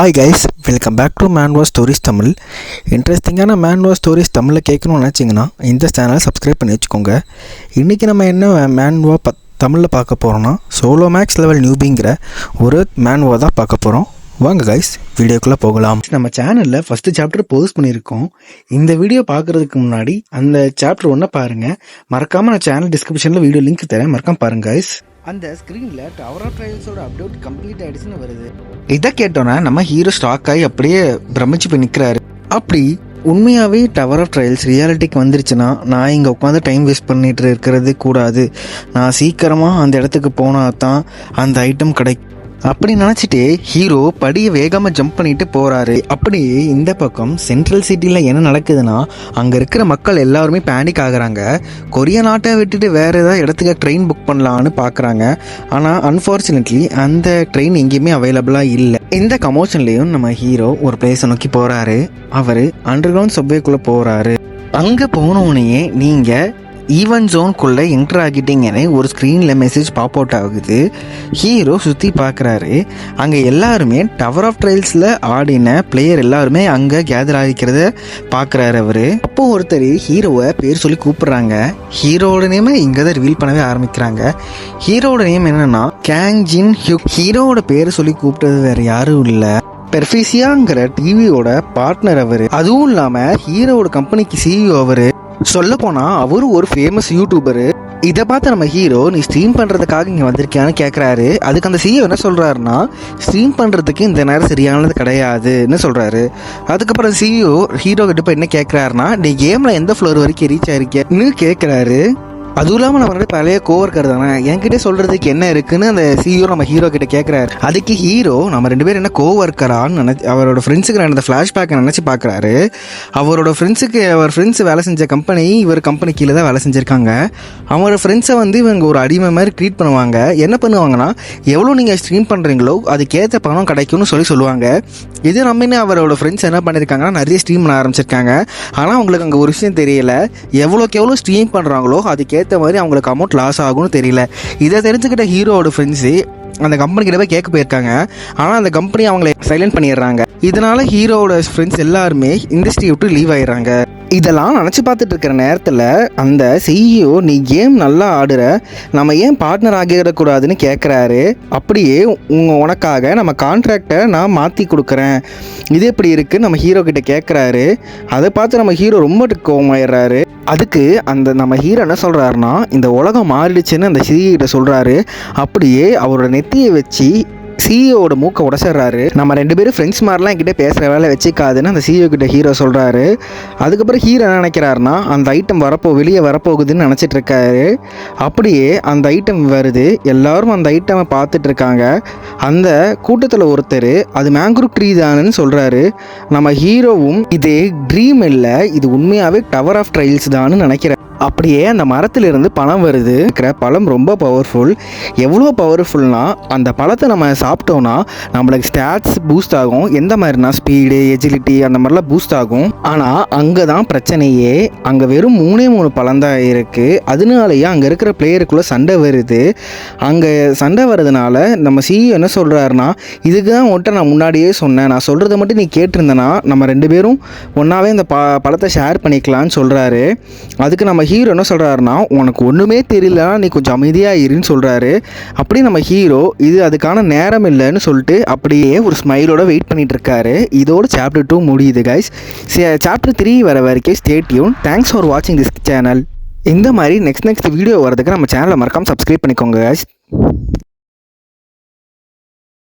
Hi guys, welcome back to manhwa stories Tamil. இன்ட்ரெஸ்டிங்கான manhwa stories தமிழில் கேட்கணும்னு நினச்சிங்கன்னா இந்த சேனலை சப்ஸ்கிரைப் பண்ணி வச்சுக்கோங்க. இன்றைக்கி நம்ம என்ன மேன்வா தமிழில் பார்க்க போகிறோன்னா சோலோ மேக்ஸ் லெவல் நியூபிங்கிற ஒரு மேன்வா தான் பார்க்க போகிறோம். வாங்க கைஸ், வீடியோக்குள்ளே போகலாம். நம்ம சேனலில் ஃபஸ்ட்டு சாப்டர் போஸ்ட் பண்ணியிருக்கோம். இந்த வீடியோ பார்க்குறதுக்கு முன்னாடி அந்த சாப்டர் ஒன்றை பாருங்கள். மறக்காமல் நான் சேனல் டிஸ்கிரிப்ஷனில் வீடியோ லிங்க் தரேன், மறக்காம பாருங்கள் கைஸ். அந்த ஸ்க்ரீனில் டவர் ஆஃப் ட்ரையல்ஸோட அப்டேட் கம்ப்ளீட் ஆகிடுச்சுன்னு வருது. இதை கேட்டோன்னா நம்ம ஹீரோ ஸ்டாக் ஆகி அப்படியே பிரமிச்சு போய் நிற்கிறாரு. அப்படி உண்மையாகவே டவர் ஆஃப் ட்ரையல்ஸ் ரியாலிட்டிக்கு வந்துருச்சுன்னா நான் இங்கே உட்காந்து டைம் வேஸ்ட் பண்ணிட்டு இருக்கிறது கூடாது. நான் சீக்கிரமாக அந்த இடத்துக்கு போனால் தான் அந்த ஐட்டம் கிடைக்கும் அப்படி நினச்சிட்டு ஹீரோ படியை வேகமாக ஜம்ப் பண்ணிட்டு போகிறாரு. அப்படியே இந்த பக்கம் சென்ட்ரல் சிட்டியில் என்ன நடக்குதுன்னா, அங்கே இருக்கிற மக்கள் எல்லாருமே பேனிக் ஆகுறாங்க. கொரிய நாட்டை விட்டுட்டு வேறு ஏதாவது இடத்துக்கு ட்ரெயின் புக் பண்ணலான்னு பார்க்குறாங்க. ஆனால் அன்ஃபார்ச்சுனேட்லி அந்த ட்ரெயின் எங்கேயுமே அவைலபிளாக இல்லை. இந்த கமோஷன்லேயும் நம்ம ஹீரோ ஒரு பிளேஸை நோக்கி போகிறாரு. அவர் அண்டர் கிரவுண்ட் சப்வேக்குள்ளே போகிறாரு. அங்கே போனோடனே நீங்கள் ஈவென்ட் ஜோனுக்குள்ளே என்டர் ஆகிட்டீங்கன்னு ஒரு ஸ்க்ரீனில் மெசேஜ் பாப் அவுட் ஆகுது. ஹீரோ சுற்றி பார்க்குறாரு. அங்கே எல்லாருமே டவர் ஆஃப் ட்ரையல்ஸில் ஆடின பிளேயர் எல்லாருமே அங்கே கேதர் ஆகிக்கிறத பார்க்குறாரு அவர். அப்போது ஒருத்தர் ஹீரோவை பேர் சொல்லி கூப்பிட்றாங்க. ஹீரோட நேமை இங்கே தான் ரிவீல் பண்ணவே ஆரம்பிக்கிறாங்க. ஹீரோட நேம் என்னென்னா கேங் ஜின் ஹியூக். ஹீரோவோட பேரை சொல்லி கூப்பிட்டது வேறு யாரும் இல்லை, பெர்ஃபிசியாங்கிற டிவியோட பார்ட்னர் அவர். அதுவும் இல்லாமல் ஹீரோவோட கம்பெனிக்கு சிஇஓ அவர். சொல்ல போனால் அவரு ஒரு ஃபேமஸ் யூடியூபரு. இதை பார்த்து நம்ம ஹீரோ நீ ஸ்ட்ரீம் பண்ணுறதுக்காக இங்கே வந்திருக்கியான்னு கேட்குறாரு. அதுக்கு அந்த சிஇஓ என்ன சொல்கிறாருன்னா, ஸ்ட்ரீம் பண்ணுறதுக்கு இந்த நேரம் சரியானது கிடையாதுன்னு சொல்கிறாரு. அதுக்கப்புறம் சிஇஓ ஹீரோ கிட்ட போய் என்ன கேட்குறாருன்னா, நீ கேமில் எந்த ஃப்ளோர் வரைக்கும் ரீச் ஆகிருக்கேன்னு கேட்குறாரு. அதுவும் இல்லாமல் நம்மளோட பழைய கோவர்க்கர் தானே, என்கிட்ட சொல்கிறதுக்கு என்ன இருக்குன்னு அந்த சிஇஓ நம்ம ஹீரோ கிட்ட கேட்குறாரு. அதுக்கு ஹீரோ நம்ம ரெண்டு பேரும் என்ன கோவர்க்கரான்னு அவரோட ஃப்ரெண்ட்ஸுக்கு நடந்த ஃப்ளாஷ்பேக்கை நினச்சி பார்க்குறாரு. அவரோட அவர் ஃப்ரெண்ட்ஸ் வேலை செஞ்ச கம்பெனி இவர் கம்பெனி கீழே தான் வேலை செஞ்சுருக்காங்க. அவரோட ஃப்ரெண்ட்ஸை இவங்க ஒரு அடிமை மாதிரி ட்ரீட் பண்ணுவாங்க. என்ன பண்ணுவாங்கன்னா, எவ்வளோ நீங்கள் ஸ்ட்ரீம் பண்ணுறீங்களோ அதுக்கேற்ற பணம் கிடைக்கும்னு சொல்லுவாங்க. இது நம்ம அவரோட ஃப்ரெண்ட்ஸ் என்ன பண்ணியிருக்காங்கன்னா, நிறைய ஸ்ட்ரீம் பண்ண ஆரம்பிச்சிருக்காங்க. ஆனால் அவங்களுக்கு அங்கே ஒரு விஷயம் தெரியல, எவ்வளோக்கு எவ்வளோ ஸ்ட்ரீம் பண்ணுறாங்களோ அதுக்கேற்ற மாதிரி அவங்களுக்கு அமௌண்ட் லாஸ் ஆகும்னு தெரியல. இதை தெரிஞ்சுக்கிட்ட ஹீரோவோட ஃப்ரெண்ட்ஸு அந்த கம்பெனி கிட்ட போய் கேட்க போயிருக்காங்க. ஆனால் அந்த கம்பெனி அவங்களை சைலண்ட் பண்ணிடுறாங்க. இதனால ஹீரோவோட ஃப்ரெண்ட்ஸ் எல்லாருமே இண்டஸ்ட்ரி விட்டு லீவ் ஆயிடுறாங்க. இதெல்லாம் நினச்சி பார்த்துட்டு இருக்கிற நேரத்தில் அந்த சிஇஓ நீ கேம் நல்லா ஆடுற, நம்ம ஏன் பார்ட்னர் ஆகிடக்கூடாதுன்னு கேட்குறாரு. அப்படியே உனக்காக நம்ம கான்ட்ராக்டை நான் மாற்றி கொடுக்குறேன், இது எப்படி இருக்குன்னு நம்ம ஹீரோ கிட்ட கேட்குறாரு. அதை பார்த்து நம்ம ஹீரோ ரொம்ப கோவமாயிடுறாரு. அதுக்கு அந்த நம்ம ஹீரோ என்ன சொல்கிறாருன்னா, இந்த உலகம் மாறிடுச்சுன்னு அந்த சிஇஓ கிட்ட சொல்கிறாரு. அப்படியே அவரோட நெத்தியை வச்சு சிஇஓட மூக்கை உடச்சிட்றாரு. நம்ம ரெண்டு பேரும் ஃப்ரெண்ட்ஸ் மாதிரிலாம் என்கிட்ட பேசுகிற வேலை வச்சுக்காதுன்னு அந்த சிஇஓ கிட்ட ஹீரோ சொல்கிறாரு. அதுக்கப்புறம் ஹீரோ என்ன நினைக்கிறாருன்னா, அந்த ஐட்டம் வெளியே வரப்போகுதுன்னு நினச்சிட்டு இருக்காரு. அப்படியே அந்த ஐட்டம் வருது. எல்லாரும் அந்த ஐட்டமை பார்த்துட்டு இருக்காங்க. அந்த கூட்டத்தில் ஒருத்தர் அது மேங்க்ரூவ் ட்ரீ தானுன்னு சொல்கிறாரு. நம்ம ஹீரோவும் இது ட்ரீம் இல்லை, இது உண்மையாகவே டவர் ஆஃப் ட்ரையல்ஸ் தான்னு நினைக்கிறேன். அப்படியே அந்த மரத்திலிருந்து பழம் வருது. பழம் ரொம்ப பவர்ஃபுல். எவ்வளோ பவர்ஃபுல்னா, அந்த பழத்தை நம்ம சாப்பிட்டோன்னா நம்மளுக்கு ஸ்டாட்ஸ் பூஸ்ட் ஆகும். எந்த மாதிரினா ஸ்பீடு, எஜிலிட்டி அந்த மாதிரிலாம் பூஸ்ட் ஆகும். ஆனால் அங்கே தான் பிரச்சனையே, அங்கே வெறும் 3 பழம் தான் இருக்குது. அதனாலேயே அங்கே இருக்கிற பிளேயருக்குள்ளே சண்டை வருது. அங்கே சண்டை வர்றதுனால நம்ம சிஇஓ என்ன சொல்கிறாருன்னா, இதுக்கு தான் உன்கிட்ட நான் முன்னாடியே சொன்னேன், நான் சொல்கிறத மட்டும் நீ கேட்டிருந்தேன்னா நம்ம ரெண்டு பேரும் ஒன்றாவே இந்த பழத்தை ஷேர் பண்ணிக்கலான்னு சொல்கிறாரு. அதுக்கு நம்ம ஹீரோ என்ன சொல்கிறாருன்னா, உனக்கு ஒன்றுமே தெரியலனா நீ கொஞ்சம் அமைதியாக இருன்னு சொல்கிறாரு. அப்படியே நம்ம ஹீரோ இது அதுக்கான நேரம் இல்லைன்னு சொல்லிட்டு அப்படியே ஒரு ஸ்மைலோட வெயிட் பண்ணிட்டு இருக்காரு. இதோட சாப்டர் 2 முடியுது கைஸ். சாப்டர் 3 வர வரைக்கும் ஸ்டே டியூன். தேங்க்ஸ் ஃபார் வாட்சிங் திஸ் சேனல். இந்த மாதிரி நெக்ஸ்ட் வீடியோ வரதுக்கு நம்ம சேனலை மறக்காமல் சப்ஸ்கிரைப் பண்ணிக்கோங்க கைஸ்.